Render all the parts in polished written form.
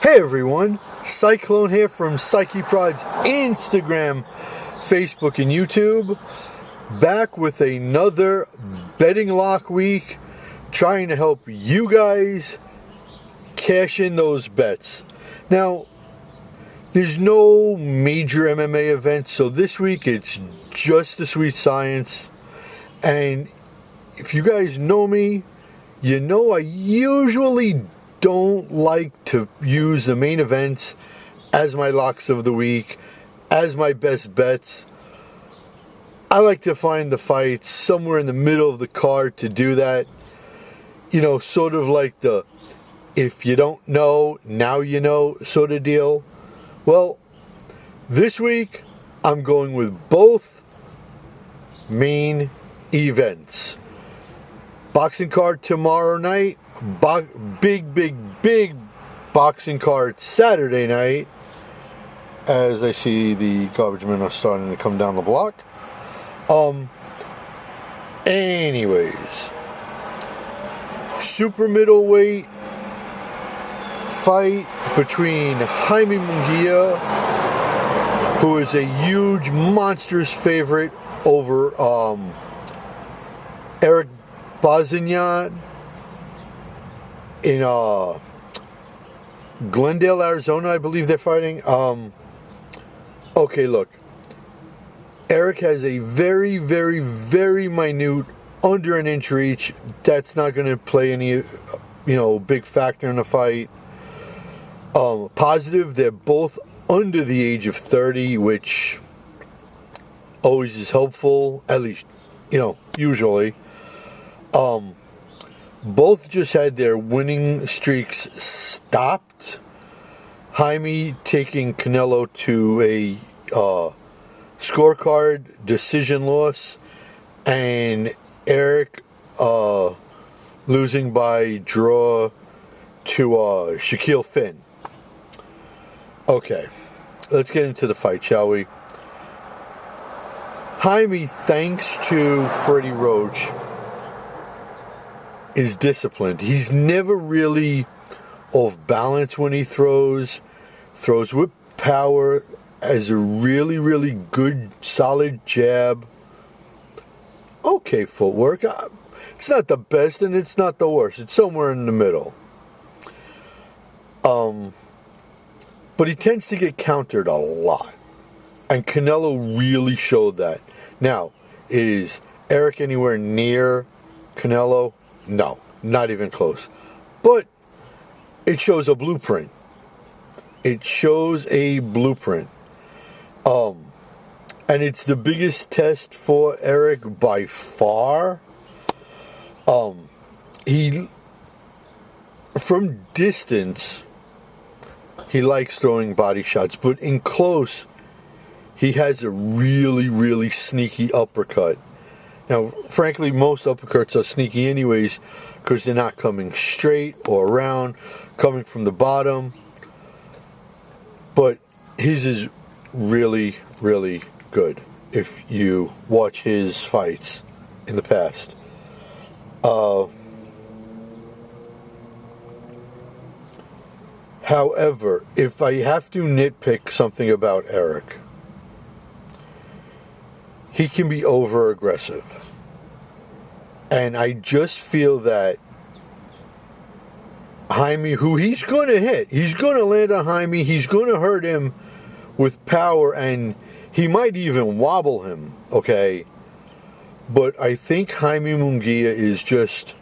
Hey everyone, Cyclone here from Psyche Prod's Instagram, Facebook, and YouTube. Back with another betting lock week, trying to help you guys cash in those bets. Now, there's no major MMA events, so this week it's just the Sweet Science. And if you guys know me, you know I usually don't like to use the main events as my locks of the week, as my best bets. I like to find the fights somewhere in the middle of the card to do that. You know, sort of like the if you don't know, now you know sort of deal. Well, this week I'm going with both main events. Boxing card tomorrow night. Big boxing card Saturday night, as I see the garbage men are starting to come down the block. Anyways, super middleweight fight between Jaime Munguia, who is a huge monstrous favorite over Eric Bazignan in Glendale, Arizona, I believe they're fighting. Okay, look. Eric has a very minute, under an inch reach. That's not going to play any, big factor in the fight. Positive, they're both under the age of 30, which always is helpful, at least, usually. Both just had their winning streaks stopped. Jaime taking Canelo to a scorecard decision loss, and Eric losing by draw to Shaquille Finn. Okay, let's get into the fight, shall we? Jaime, thanks to Freddie Roach, is disciplined. He's never really off balance when he throws with power, as a really good solid jab. Okay footwork. It's not the best and it's not the worst. It's somewhere in the middle. But he tends to get countered a lot. And Canelo really showed that. Now, is Eric anywhere near Canelo? No, not even close. But it shows a blueprint. It shows a blueprint. And it's the biggest test for Eric by far. He, from distance, he likes throwing body shots, but in close, he has a really sneaky uppercut. Now, frankly, most uppercuts are sneaky anyways, because they're not coming straight or around, coming from the bottom. But his is really good if you watch his fights in the past. However, if I have to nitpick something about Eric, he can be over-aggressive. And I just feel that Jaime, who he's going to hit, he's going to land on Jaime, he's going to hurt him with power, and he might even wobble him, okay? But I think Jaime Munguia is just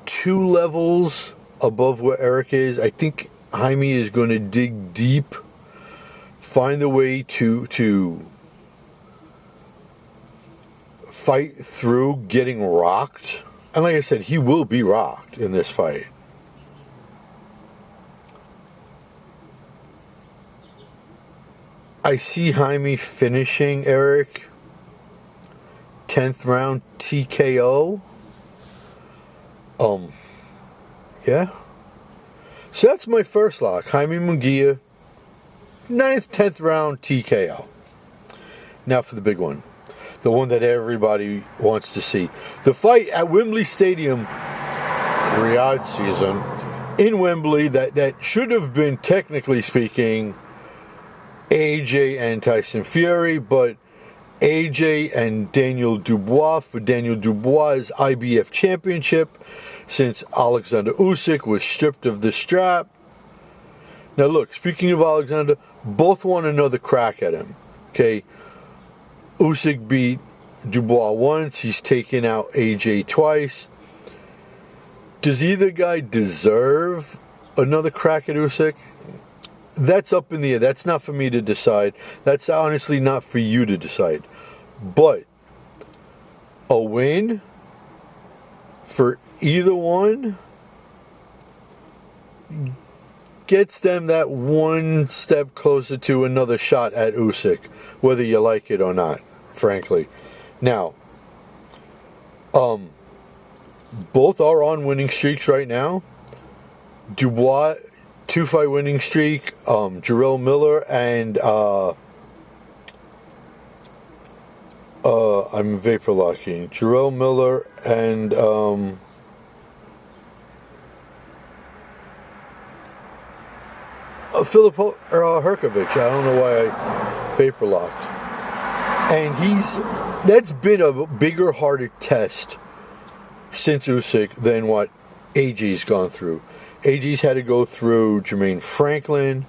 2 levels above where Eric is. I think Jaime is going to dig deep, find a way to fight through getting rocked. And like I said, he will be rocked in this fight. I see Jaime finishing Eric 10th round TKO. Yeah. So that's my first lock. Jaime Munguia, 9th, 10th round TKO. Now for the big one. The one that everybody wants to see. The fight at Wembley Stadium, Riyadh season, in Wembley that should have been, technically speaking, AJ and Tyson Fury, but AJ and Daniel Dubois for Daniel Dubois' IBF championship, since Alexander Usyk was stripped of the strap. Now look, speaking of Alexander, both want another crack at him. Okay, Usyk beat Dubois once, he's taken out AJ twice. Does either guy deserve another crack at Usyk? That's up in the air. That's not for me to decide. That's honestly not for you to decide. But a win for either one gets them that one step closer to another shot at Usyk, whether you like it or not, frankly. Now, both are on winning streaks right now. Dubois, 2-fight winning streak. Jarrell Miller and I'm vapor locking. Jarrell Miller and Filip Hrgović. I don't know why I vapor locked. And that's been a bigger, harder test since Usyk than what AJ's gone through. AJ's had to go through Jermaine Franklin,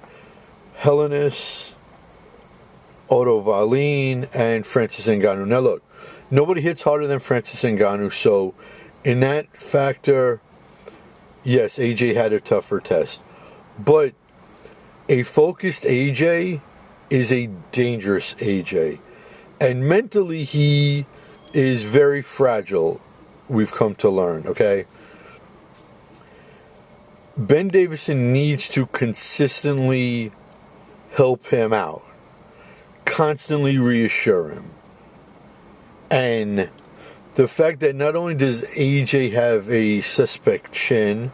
Helenius, Otto Wallin, and Francis Ngannou. Now look, nobody hits harder than Francis Ngannou, so in that factor, yes, AJ had a tougher test. But a focused AJ is a dangerous AJ. And mentally, he is very fragile, we've come to learn, okay? Ben Davison needs to consistently help him out, constantly reassure him. And the fact that not only does AJ have a suspect chin,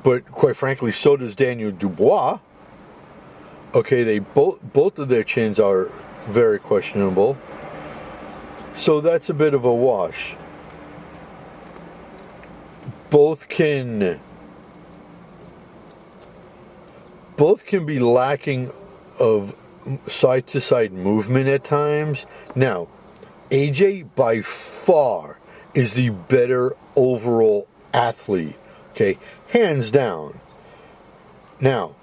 but quite frankly, so does Daniel Dubois. Okay, they both of their chins are very questionable. So that's a bit of a wash. Both can be lacking of side-to-side movement at times. Now, AJ by far is the better overall athlete. Okay, hands down. Now,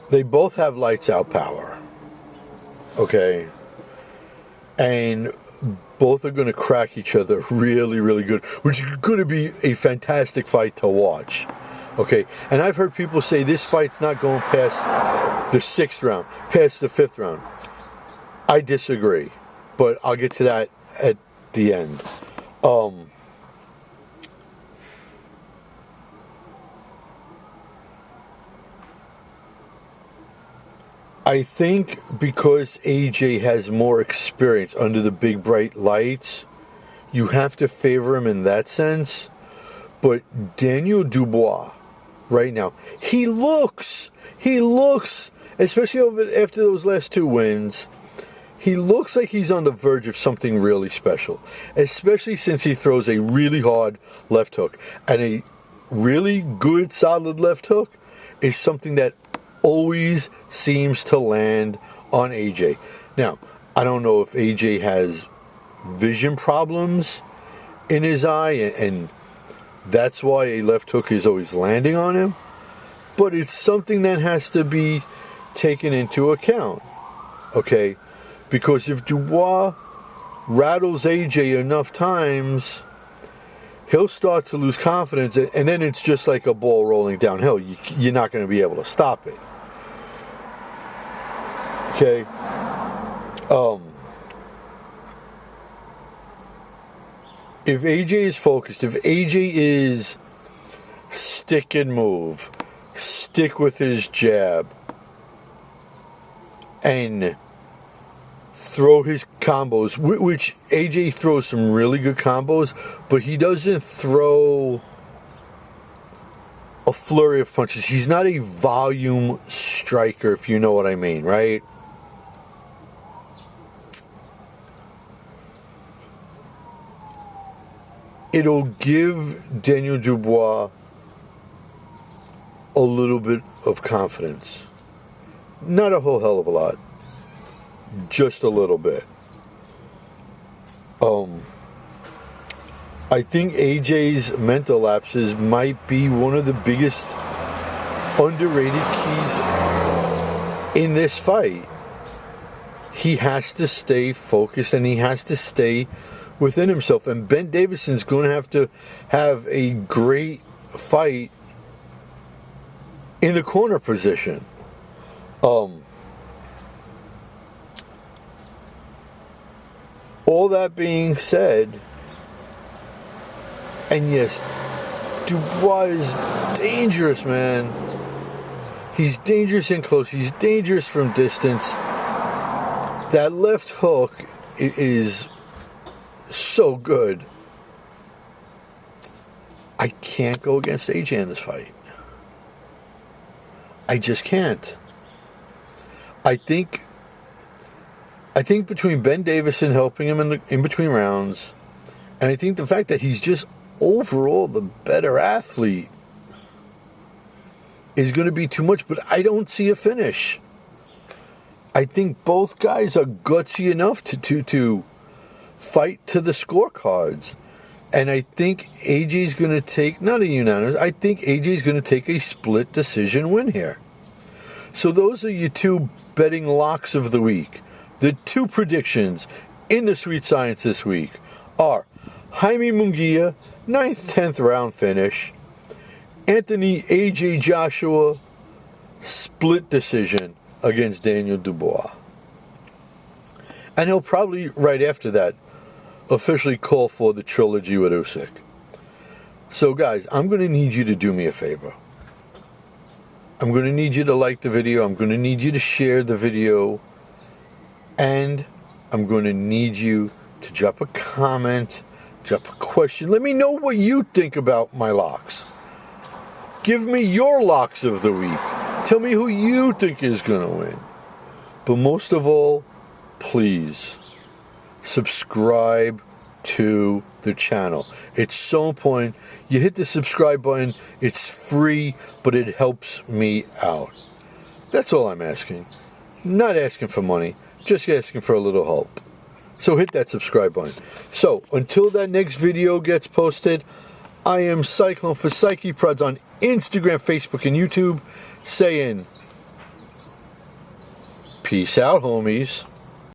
they both have lights out power. Okay, and both are going to crack each other really, really good, which is going to be a fantastic fight to watch. Okay, and I've heard people say this fight's not going past the 6th round, past the 5th round. I disagree, but I'll get to that at the end. I think because AJ has more experience under the big bright lights, you have to favor him in that sense. But Daniel Dubois, right now, he looks, especially after those last 2 wins, he looks like he's on the verge of something really special. Especially since he throws a really hard left hook. And a really good, solid left hook is something that always seems to land on AJ. Now, I don't know if AJ has vision problems in his eye, and that's why a left hook is always landing on him, but it's something that has to be taken into account, okay? Because if Dubois rattles AJ enough times, he'll start to lose confidence, and then it's just like a ball rolling downhill. You're not going to be able to stop it. Okay. If AJ is focused, if AJ is stick and move, stick with his jab, and throw his combos, which AJ throws some really good combos, but he doesn't throw a flurry of punches. He's not a volume striker, if you know what I mean, right? it'll give Daniel Dubois a little bit of confidence. Not a whole hell of a lot. Just a little bit. I think AJ's mental lapses might be one of the biggest underrated keys in this fight. He has to stay focused and he has to stay within himself. And Ben Davison's going to have a great fight in the corner position. All that being said, and yes, Dubois is dangerous, man. He's dangerous in close. He's dangerous from distance. That left hook is so good. I can't go against AJ in this fight. I just can't. I think between Ben Davison helping him in between rounds, and I think the fact that he's just overall the better athlete is going to be too much, but I don't see a finish. I think both guys are gutsy enough to fight to the scorecards. And I think AJ's going to take, not a unanimous, I think AJ's going to take a split decision win here. So those are your two betting locks of the week. The two predictions in the Sweet Science this week are Jaime Munguia, 9th, 10th round finish. Anthony AJ Joshua, split decision against Daniel Dubois. And he'll probably, right after that, officially call for the trilogy with Usyk. So guys, I'm going to need you to do me a favor. I'm going to need you to like the video. I'm going to need you to share the video. And I'm going to need you to drop a comment, drop a question. Let me know what you think about my locks. Give me your locks of the week. Tell me who you think is going to win. But most of all, please subscribe to the channel. It's so important. You hit the subscribe button. It's free, but it helps me out. That's all I'm asking. Not asking for money, just asking for a little help. So hit that subscribe button. So until that next video gets posted, I am Cyclone for Psyche Prods on Instagram, Facebook, and YouTube, saying peace out, homies.